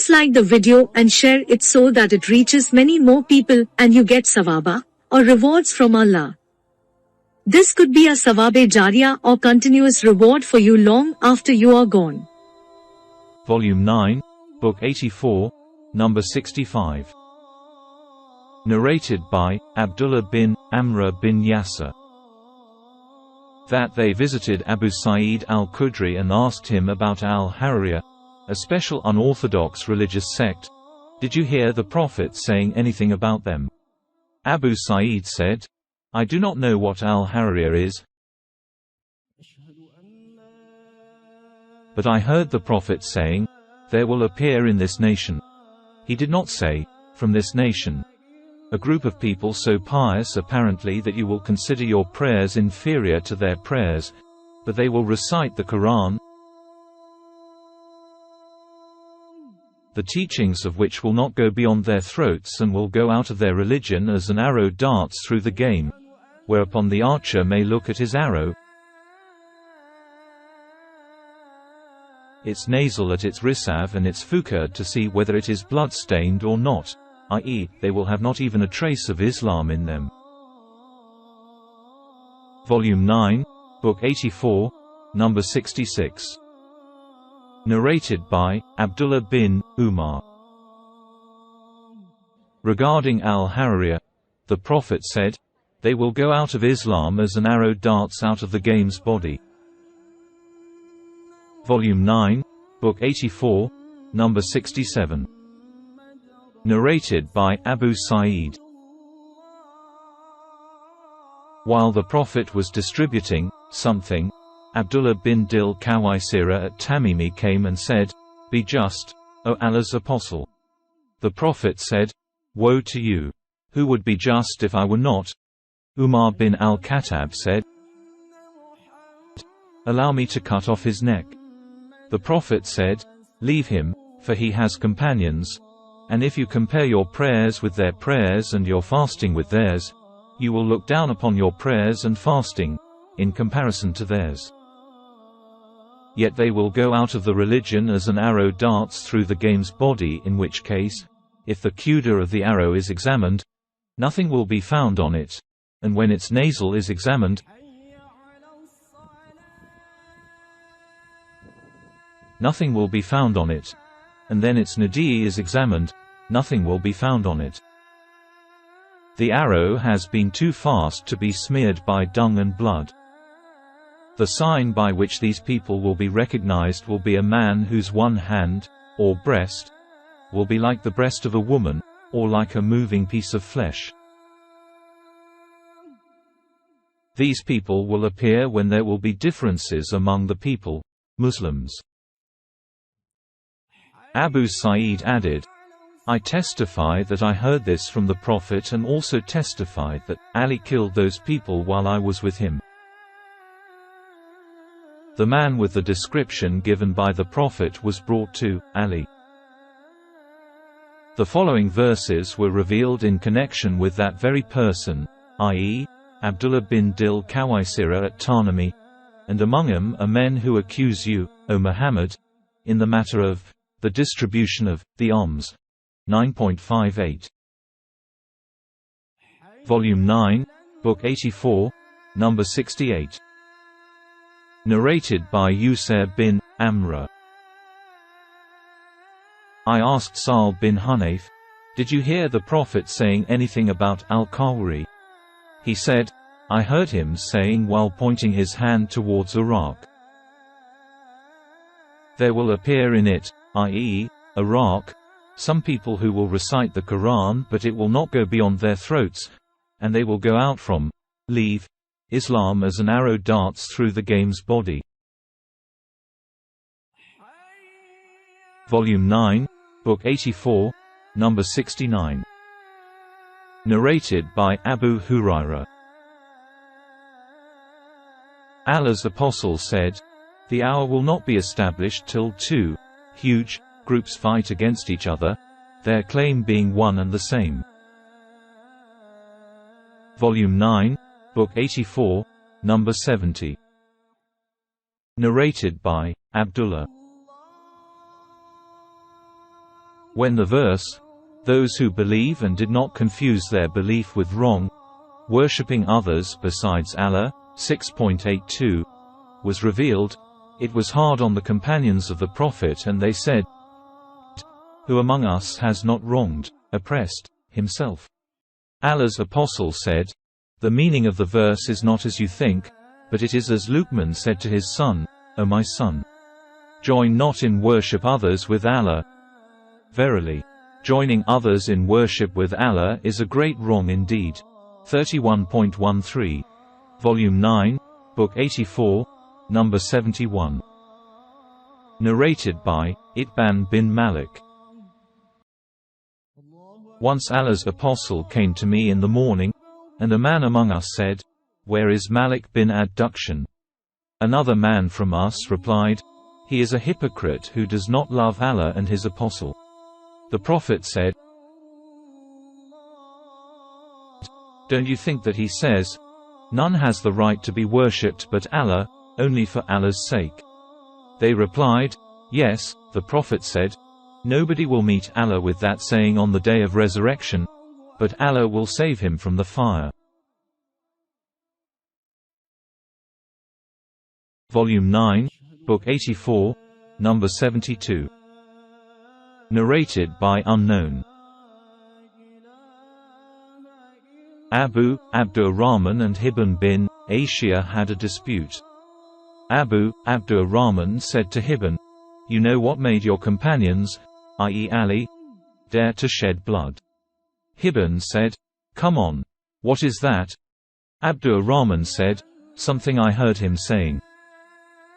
Please like the video and share it so that it reaches many more people and you get sawaba, or rewards from Allah. This could be a sawabe jariyah or continuous reward for you long after you are gone. Volume 9, Book 84, Number 65. Narrated by Abdullah bin Amr bin Yasser. That they visited Abu Sa'id al-Khudri and asked him about al-Haririya, a special unorthodox religious sect. Did you hear the Prophet saying anything about them? Abu Sa'id said, I do not know what al-Haririya is, but I heard the Prophet saying, there will appear in this nation. He did not say, from this nation, a group of people so pious apparently that you will consider your prayers inferior to their prayers, but they will recite the Quran, the teachings of which will not go beyond their throats and will go out of their religion as an arrow darts through the game, whereupon the archer may look at his arrow, its nasal at its risav and its fukar to see whether it is blood-stained or not, i.e., they will have not even a trace of Islam in them. Volume 9, Book 84, Number 66. Narrated by Abdullah bin Umar. Regarding al-Haririya, the Prophet said, they will go out of Islam as an arrow darts out of the game's body. Volume 9, Book 84, Number 67. Narrated by Abu Sa'id. While the Prophet was distributing something, Abdullah bin Dil Kawaisira at Tamimi came and said, Be just, O Allah's Apostle. The Prophet said, Woe to you! Who would be just if I were not? Umar bin al-Khattab said, Allow me to cut off his neck. The Prophet said, Leave him, for he has companions, and if you compare your prayers with their prayers and your fasting with theirs, you will look down upon your prayers and fasting, in comparison to theirs. Yet they will go out of the religion as an arrow darts through the game's body, in which case, if the qudar of the arrow is examined, nothing will be found on it, and when its nasal is examined, nothing will be found on it, and then its nadi is examined, nothing will be found on it. The arrow has been too fast to be smeared by dung and blood. The sign by which these people will be recognized will be a man whose one hand, or breast, will be like the breast of a woman, or like a moving piece of flesh. These people will appear when there will be differences among the people, Muslims. Abu Sa'id added, I testify that I heard this from the Prophet and also testified that Ali killed those people while I was with him. The man with the description given by the Prophet was brought to Ali. The following verses were revealed in connection with that very person, i.e., Abdullah bin Dil Kawaisira at Tanami, and among them are men who accuse you, O Muhammad, in the matter of the distribution of the alms. 9.58. Volume 9, Book 84, Number 68. Narrated by Yusuf bin Amr. I asked Sa'al bin Hunayf, Did you hear the Prophet saying anything about al-Khawri? He said, I heard him saying while pointing his hand towards Iraq. There will appear in it, i.e., Iraq, some people who will recite the Quran but it will not go beyond their throats, and they will go out from, leave, Islam as an arrow darts through the game's body. Volume 9, Book 84, Number 69. Narrated by Abu Hurairah. Allah's Apostle said, The hour will not be established till two huge groups fight against each other, their claim being one and the same. Volume 9, Book 84, Number 70. Narrated by Abdullah. When the verse, "Those who believe and did not confuse their belief with wrong, worshipping others besides Allah," 6.82, was revealed, it was hard on the companions of the Prophet, and they said, "Who among us has not wronged, oppressed, himself?" Allah's apostle said, "The meaning of the verse is not as you think, but it is as Luqman said to his son, 'O my son, join not in worship others with Allah. Verily, joining others in worship with Allah is a great wrong indeed.'" 31.13. Volume 9, Book 84, Number 71. Narrated by Itban bin Malik. Once Allah's apostle came to me in the morning, and a man among us said, "Where is Malik bin Ad-Dukshan?" Another man from us replied, "He is a hypocrite who does not love Allah and his apostle." The Prophet said, "Don't you think that he says, 'None has the right to be worshipped but Allah, only for Allah's sake'?" They replied, "Yes." The Prophet said, "Nobody will meet Allah with that saying on the day of resurrection, but Allah will save him from the fire." Volume 9, Book 84, Number 72. Narrated by Unknown. Abu Abdur-Rahman and Hibban bin Ashia had a dispute. Abu Abdur-Rahman said to Hibban, "You know what made your companions, i.e. Ali, dare to shed blood?" Hibban said, "Come on. What is that?" Abdur-Rahman said, "Something I heard him saying."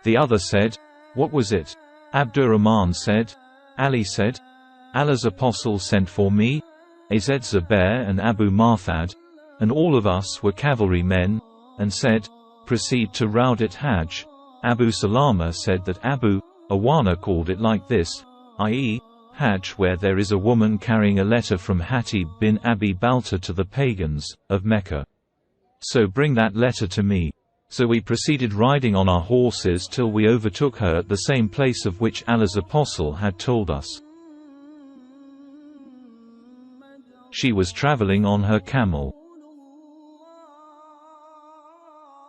The other said, "What was it?" Abdur-Rahman said, "Ali said, 'Allah's apostle sent for me, Az Zubair and Abu Marthad, and all of us were cavalry men, and said, proceed to Raudat Hajj.' Abu Salama said that Abu Awana called it like this, i.e., Hajj, where there is a woman carrying a letter from Hatib bin Abi Balta to the pagans of Mecca. So bring that letter to me." So we proceeded riding on our horses till we overtook her at the same place of which Allah's apostle had told us. She was traveling on her camel.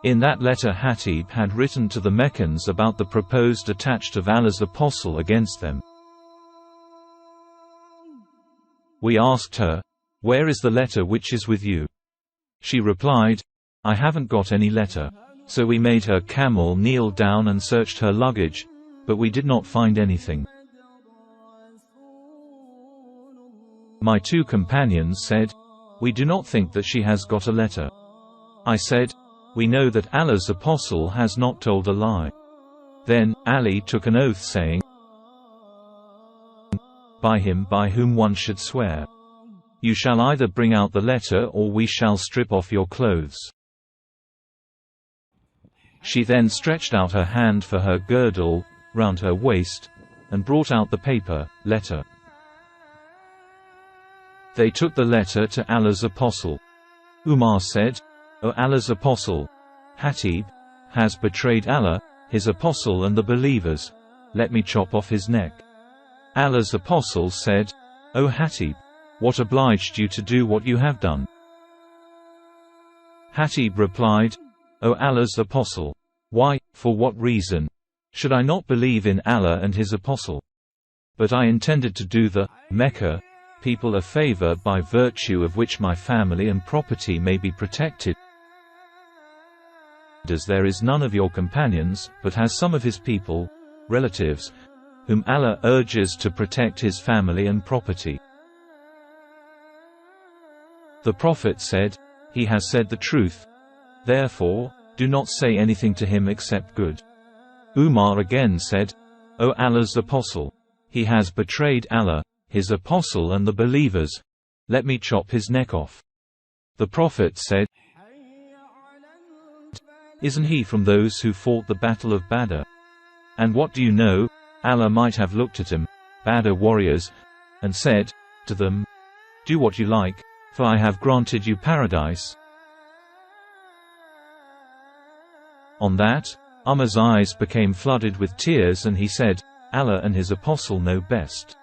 In that letter Hatib had written to the Meccans about the proposed attached of Allah's apostle against them. We asked her, "Where is the letter which is with you?" She replied, "I haven't got any letter." So we made her camel kneel down and searched her luggage, but we did not find anything. My two companions said, "We do not think that she has got a letter." I said, "We know that Allah's apostle has not told a lie." Then Ali took an oath saying, "By him by whom one should swear, you shall either bring out the letter or we shall strip off your clothes." She then stretched out her hand for her girdle, round her waist, and brought out the paper, letter. They took the letter to Allah's apostle. Umar said, "O Allah's apostle, Hatib has betrayed Allah, his apostle and the believers. Let me chop off his neck." Allah's apostle said, "O Hatib, what obliged you to do what you have done?" Hatib replied, "O Allah's apostle, why, for what reason, should I not believe in Allah and his apostle? But I intended to do the Mecca people a favor by virtue of which my family and property may be protected, as there is none of your companions, but has some of his people, relatives, whom Allah urges to protect his family and property." The Prophet said, "He has said the truth. Therefore, do not say anything to him except good." Umar again said, "O Allah's apostle, he has betrayed Allah, his apostle and the believers. Let me chop his neck off." The Prophet said, "Isn't he from those who fought the battle of Badr? And what do you know, Allah might have looked at him, Badr warriors, and said to them, 'Do what you like, for I have granted you paradise.'" On that, Umar's eyes became flooded with tears and he said, "Allah and his apostle know best."